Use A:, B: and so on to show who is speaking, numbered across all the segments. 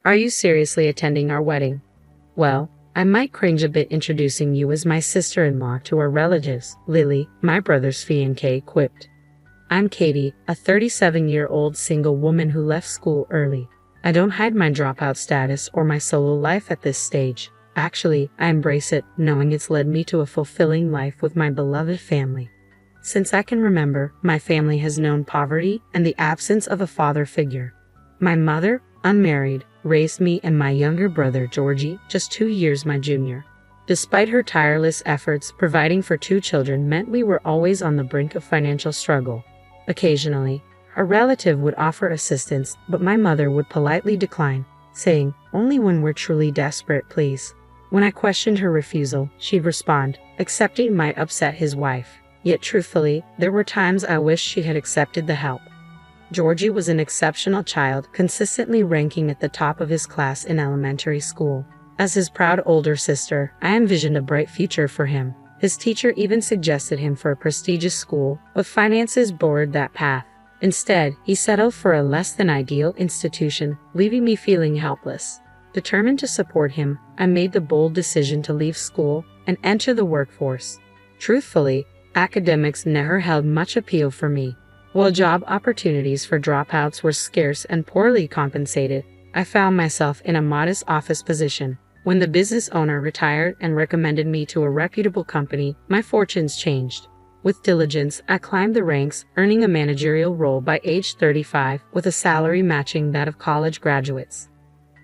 A: Are you seriously attending our wedding? Well, I might cringe a bit introducing you as my sister-in-law to our relatives, Lily, my brother's fiancée, quipped. I'm Katie, a 37-year-old single woman who left school early. I don't hide my dropout status or my solo life at this stage. Actually, I embrace it, knowing it's led me to a fulfilling life with my beloved family. Since I can remember, my family has known poverty and the absence of a father figure. My mother, unmarried, raised me and my younger brother Georgie, just 2 years my junior. Despite her tireless efforts, providing for 2 children meant we were always on the brink of financial struggle. Occasionally, a relative would offer assistance, but my mother would politely decline, saying, "Only when we're truly desperate, please." When I questioned her refusal, she'd respond, "Accepting might upset his wife." Yet truthfully, there were times I wished she had accepted the help. Georgie was an exceptional child, consistently ranking at the top of his class in elementary school. As his proud older sister, I envisioned a bright future for him. His teacher even suggested him for a prestigious school, but finances barred that path. Instead, he settled for a less-than-ideal institution, leaving me feeling helpless. Determined to support him, I made the bold decision to leave school and enter the workforce. Truthfully, academics never held much appeal for me. While job opportunities for dropouts were scarce and poorly compensated, I found myself in a modest office position. When the business owner retired and recommended me to a reputable company, my fortunes changed. With diligence, I climbed the ranks, earning a managerial role by age 35, with a salary matching that of college graduates.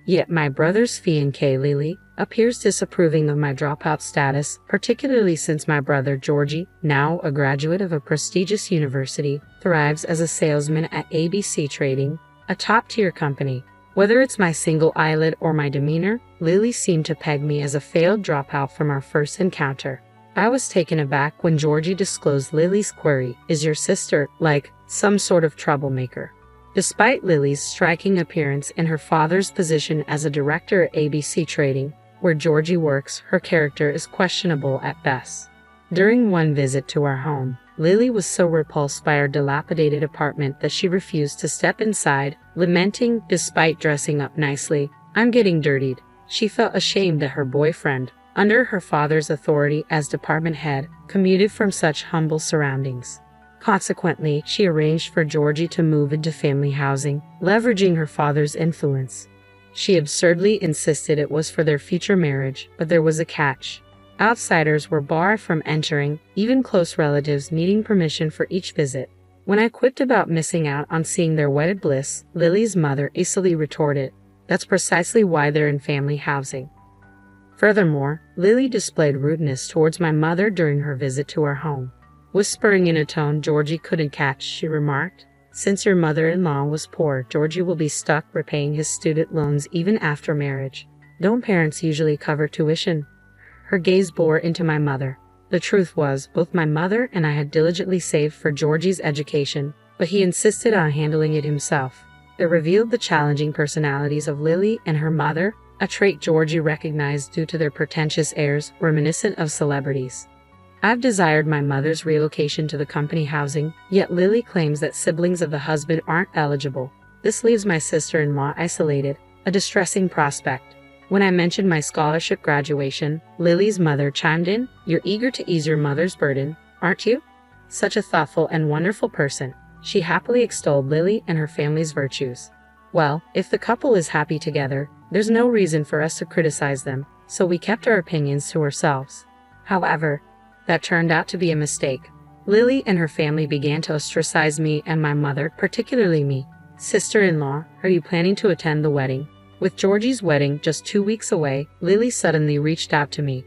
A: Yet my brother's fiancée Lily appears disapproving of my dropout status, particularly since my brother Georgie, now a graduate of a prestigious university, thrives as a salesman at ABC Trading, a top-tier company. Whether it's my single eyelid or my demeanor, Lily seemed to peg me as a failed dropout from our first encounter. I was taken aback when Georgie disclosed Lily's query, "Is your sister, like, some sort of troublemaker?" Despite Lily's striking appearance and her father's position as a director at ABC Trading, where Georgie works, her character is questionable at best. During one visit to our home, Lily was so repulsed by our dilapidated apartment that she refused to step inside, lamenting, despite dressing up nicely, "I'm getting dirtied." She felt ashamed that her boyfriend, under her father's authority as department head, commuted from such humble surroundings. Consequently, she arranged for Georgie to move into family housing, leveraging her father's influence. She absurdly insisted it was for their future marriage, but there was a catch. Outsiders were barred from entering, even close relatives needing permission for each visit. When I quipped about missing out on seeing their wedded bliss, Lily's mother easily retorted, "That's precisely why they're in family housing." Furthermore, Lily displayed rudeness towards my mother during her visit to our home. Whispering in a tone Georgie couldn't catch, she remarked, "Since your mother-in-law was poor, Georgie will be stuck repaying his student loans even after marriage. Don't parents usually cover tuition?" Her gaze bore into my mother. The truth was, both my mother and I had diligently saved for Georgie's education, but he insisted on handling it himself. It revealed the challenging personalities of Lily and her mother, a trait Georgie recognized due to their pretentious airs reminiscent of celebrities. I've desired my mother's relocation to the company housing, yet Lily claims that siblings of the husband aren't eligible. This leaves my sister-in-law isolated, a distressing prospect. When I mentioned my scholarship graduation, Lily's mother chimed in, "You're eager to ease your mother's burden, aren't you? Such a thoughtful and wonderful person." She happily extolled Lily and her family's virtues. Well, if the couple is happy together, there's no reason for us to criticize them, so we kept our opinions to ourselves. However, that turned out to be a mistake. Lily and her family began to ostracize me and my mother, particularly me. "Sister-in-law, are you planning to attend the wedding?" With Georgie's wedding just 2 weeks away, Lily suddenly reached out to me.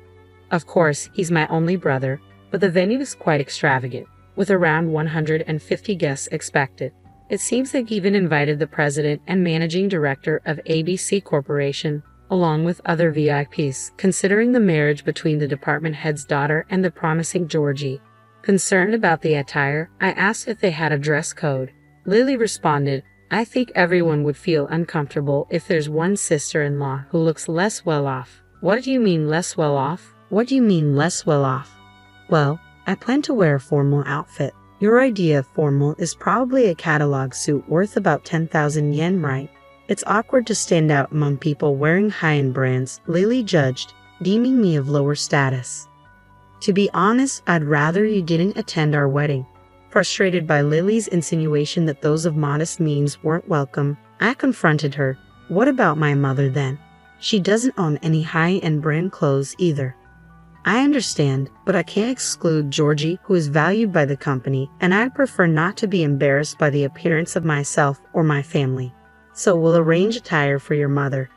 A: Of course, he's my only brother, but the venue is quite extravagant, with around 150 guests expected. It seems they've even invited the president and managing director of ABC Corporation, along with other VIPs, considering the marriage between the department head's daughter and the promising Georgie. Concerned about the attire, I asked if they had a dress code. Lily responded, "I think everyone would feel uncomfortable if there's one sister-in-law who looks less well off." "What do you mean less well off? What do you mean less well off?" "Well, I plan to wear a formal outfit. Your idea of formal is probably a catalog suit worth about 10,000 yen, right?" It's awkward to stand out among people wearing high-end brands, Lily judged, deeming me of lower status. To be honest, I'd rather you didn't attend our wedding. Frustrated by Lily's insinuation that those of modest means weren't welcome, I confronted her. What about my mother then? She doesn't own any high-end brand clothes either. I understand, but I can't exclude Georgie, who is valued by the company, and I'd prefer not to be embarrassed by the appearance of myself or my family. So we'll arrange attire for your mother.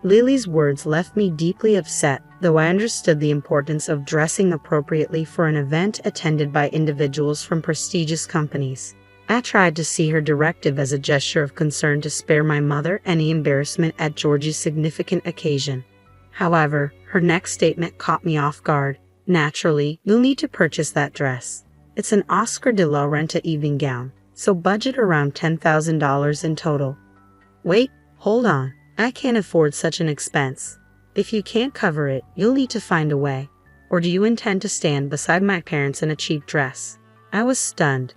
A: Lily's words left me deeply upset, though I understood the importance of dressing appropriately for an event attended by individuals from prestigious companies. I tried to see her directive as a gesture of concern to spare my mother any embarrassment at Georgie's significant occasion. However, her next statement caught me off guard. Naturally, you'll need to purchase that dress. It's an Oscar de la Renta evening gown, so budget around $10,000 in total. Wait, hold on. I can't afford such an expense. If you can't cover it, you'll need to find a way. Or do you intend to stand beside my parents in a cheap dress? I was stunned.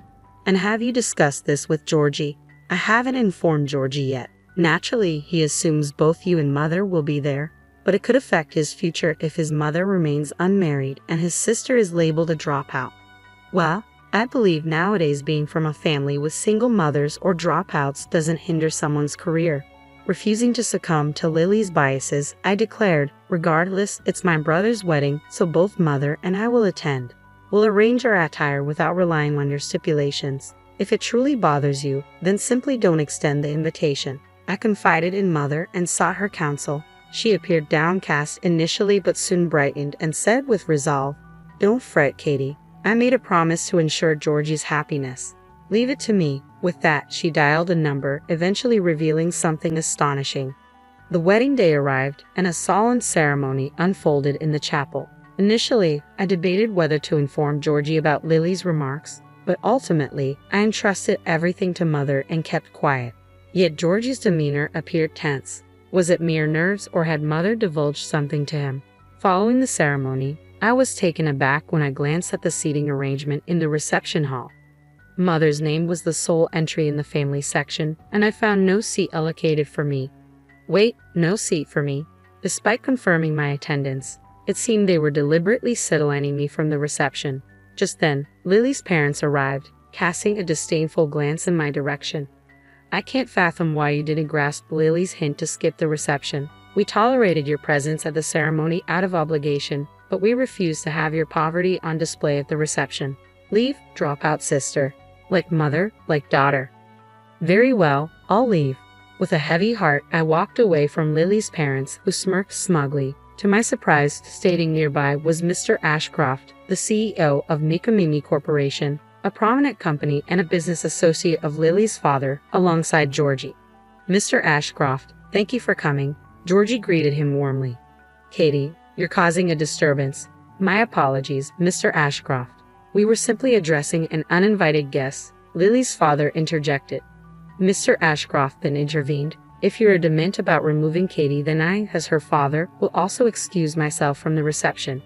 A: And have you discussed this with Georgie? I haven't informed Georgie yet. Naturally, he assumes both you and mother will be there, but it could affect his future if his mother remains unmarried and his sister is labeled a dropout. Well, I believe nowadays being from a family with single mothers or dropouts doesn't hinder someone's career. Refusing to succumb to Lily's biases, I declared, regardless, it's my brother's wedding, so both mother and I will attend. We'll arrange our attire without relying on your stipulations. If it truly bothers you, then simply don't extend the invitation. I confided in mother and sought her counsel. She appeared downcast initially but soon brightened and said with resolve, "Don't fret, Katie. I made a promise to ensure Georgie's happiness. Leave it to me." With that, she dialed a number, eventually revealing something astonishing. The wedding day arrived, and a solemn ceremony unfolded in the chapel. Initially, I debated whether to inform Georgie about Lily's remarks, but ultimately, I entrusted everything to mother and kept quiet. Yet Georgie's demeanor appeared tense. Was it mere nerves, or had mother divulged something to him? Following the ceremony, I was taken aback when I glanced at the seating arrangement in the reception hall. Mother's name was the sole entry in the family section, and I found no seat allocated for me. Wait, no seat for me. Despite confirming my attendance, it seemed they were deliberately sidelining me from the reception. Just then, Lily's parents arrived, casting a disdainful glance in my direction. I can't fathom why you didn't grasp Lily's hint to skip the reception. We tolerated your presence at the ceremony out of obligation, but we refuse to have your poverty on display at the reception. Leave, dropout sister. Like mother, like daughter. Very well, I'll leave. With a heavy heart, I walked away from Lily's parents, who smirked smugly. To my surprise, standing nearby was Mr. Ashcroft, the CEO of Nikamimi Corporation, a prominent company and a business associate of Lily's father, alongside Georgie. Mr. Ashcroft, thank you for coming. Georgie greeted him warmly. Katie, you're causing a disturbance. My apologies, Mr. Ashcroft. We were simply addressing an uninvited guest, Lily's father interjected. Mr. Ashcroft then intervened. If you're adamant about removing Katie, then I, as her father, will also excuse myself from the reception.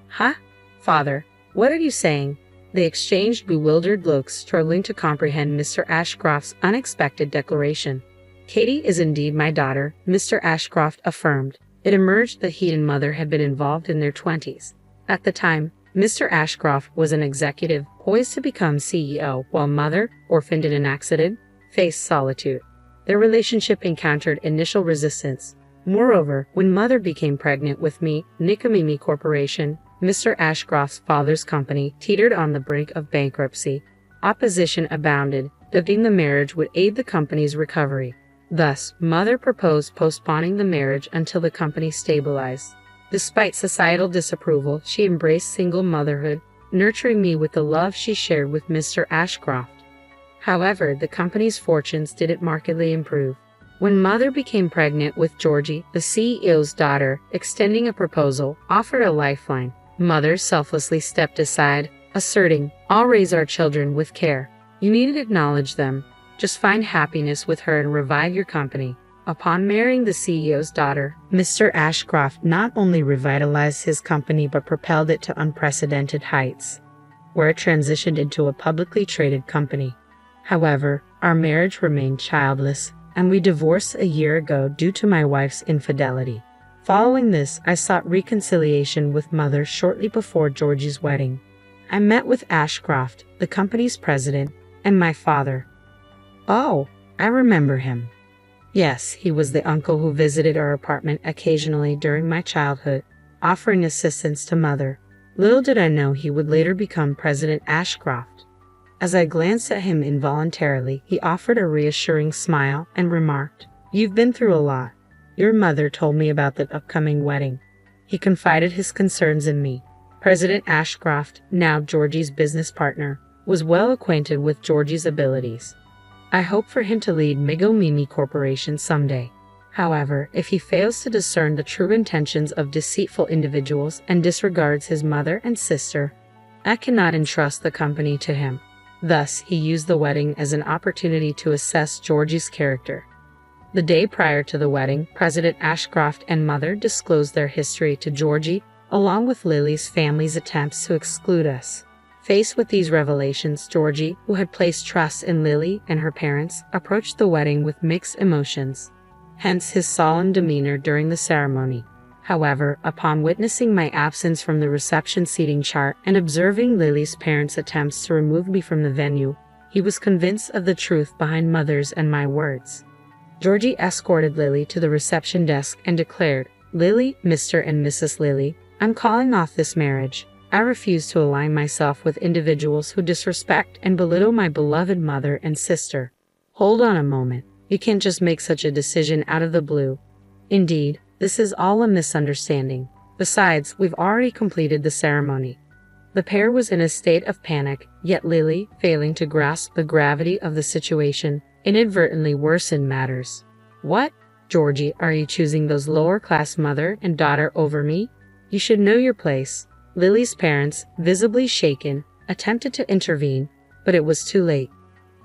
A: Huh? Father, what are you saying? They exchanged bewildered looks, struggling to comprehend Mr. Ashcroft's unexpected declaration. Katie is indeed my daughter, Mr. Ashcroft affirmed. It emerged that he and mother had been involved in their 20s. At the time, Mr. Ashcroft was an executive poised to become CEO, while mother, orphaned in an accident, faced solitude. Their relationship encountered initial resistance. Moreover, when mother became pregnant with me, Nikamimi Corporation, Mr. Ashcroft's father's company, teetered on the brink of bankruptcy. Opposition abounded, doubting the marriage would aid the company's recovery. Thus, mother proposed postponing the marriage until the company stabilized. Despite societal disapproval, she embraced single motherhood, nurturing me with the love she shared with Mr. Ashcroft. However, the company's fortunes didn't markedly improve. When mother became pregnant with Georgie, the CEO's daughter, extending a proposal, offered a lifeline. Mother selflessly stepped aside, asserting, "I'll raise our children with care. You needn't acknowledge them. Just find happiness with her and revive your company." Upon marrying the CEO's daughter, Mr. Ashcroft not only revitalized his company but propelled it to unprecedented heights, where it transitioned into a publicly traded company. However, our marriage remained childless. and we divorced a year ago due to my wife's infidelity. Following this, I sought reconciliation with Mother shortly before Georgie's wedding. I met with Ashcroft, the company's president, and my father. Oh, I remember him. Yes, he was the uncle who visited our apartment occasionally during my childhood, offering assistance to Mother. Little did I know he would later become President Ashcroft. As I glanced at him involuntarily, he offered a reassuring smile and remarked, "You've been through a lot. Your mother told me about the upcoming wedding." He confided his concerns in me. President Ashcroft, now Georgie's business partner, was well acquainted with Georgie's abilities. I hope for him to lead Migo Mimi Corporation someday. However, if he fails to discern the true intentions of deceitful individuals and disregards his mother and sister, I cannot entrust the company to him. Thus, he used the wedding as an opportunity to assess Georgie's character. The day prior to the wedding, President Ashcroft and Mother disclosed their history to Georgie, along with Lily's family's attempts to exclude us. Faced with these revelations, Georgie, who had placed trust in Lily and her parents, approached the wedding with mixed emotions. Hence his solemn demeanor during the ceremony. However, upon witnessing my absence from the reception seating chart and observing Lily's parents' attempts to remove me from the venue, he was convinced of the truth behind Mother's and my words. Georgie escorted Lily to the reception desk and declared, "Lily, Mr. and Mrs. Lily, I'm calling off this marriage. I refuse to align myself with individuals who disrespect and belittle my beloved mother and sister." Hold on a moment. You can't just make such a decision out of the blue. Indeed, this is all a misunderstanding. Besides, we've already completed the ceremony. The pair was in a state of panic, yet Lily, failing to grasp the gravity of the situation, inadvertently worsened matters. "What? Georgie, are you choosing those lower-class mother and daughter over me? You should know your place." Lily's parents, visibly shaken, attempted to intervene, but it was too late.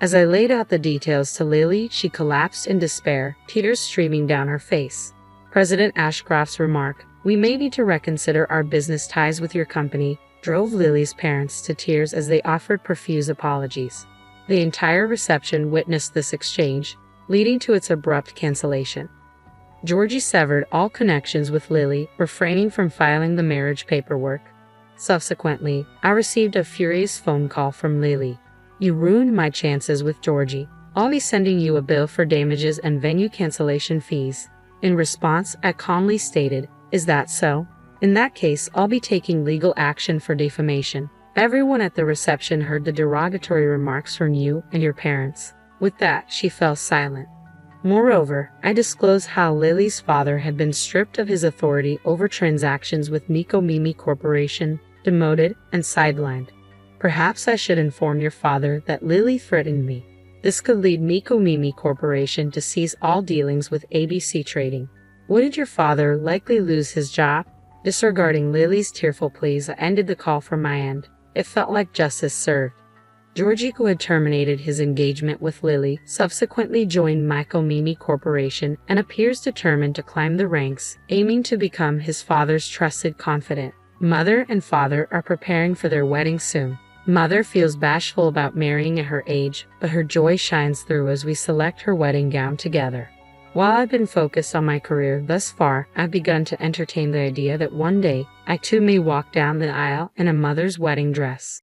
A: As I laid out the details to Lily, she collapsed in despair, tears streaming down her face. President Ashcroft's remark, "We may need to reconsider our business ties with your company," drove Lily's parents to tears as they offered profuse apologies. The entire reception witnessed this exchange, leading to its abrupt cancellation. Georgie severed all connections with Lily, refraining from filing the marriage paperwork. Subsequently, I received a furious phone call from Lily. "You ruined my chances with Georgie. I'll be sending you a bill for damages and venue cancellation fees." In response, I calmly stated, "Is that so? In that case, I'll be taking legal action for defamation." Everyone at the reception heard the derogatory remarks from you and your parents. With that, she fell silent. Moreover, I disclosed how Lily's father had been stripped of his authority over transactions with Migo Mimi Corporation, demoted, and sidelined. Perhaps I should inform your father that Lily threatened me. This could lead Migo Mimi Corporation to cease all dealings with ABC Trading. Wouldn't your father likely lose his job? Disregarding Lily's tearful pleas, I ended the call from my end. It felt like justice served. Georgie, who had terminated his engagement with Lily, subsequently joined Migo Mimi Corporation and appears determined to climb the ranks, aiming to become his father's trusted confidant. Mother and father are preparing for their wedding soon. Mother feels bashful about marrying at her age, but her joy shines through as we select her wedding gown together. While I've been focused on my career thus far, I've begun to entertain the idea that one day, I too may walk down the aisle in a mother's wedding dress.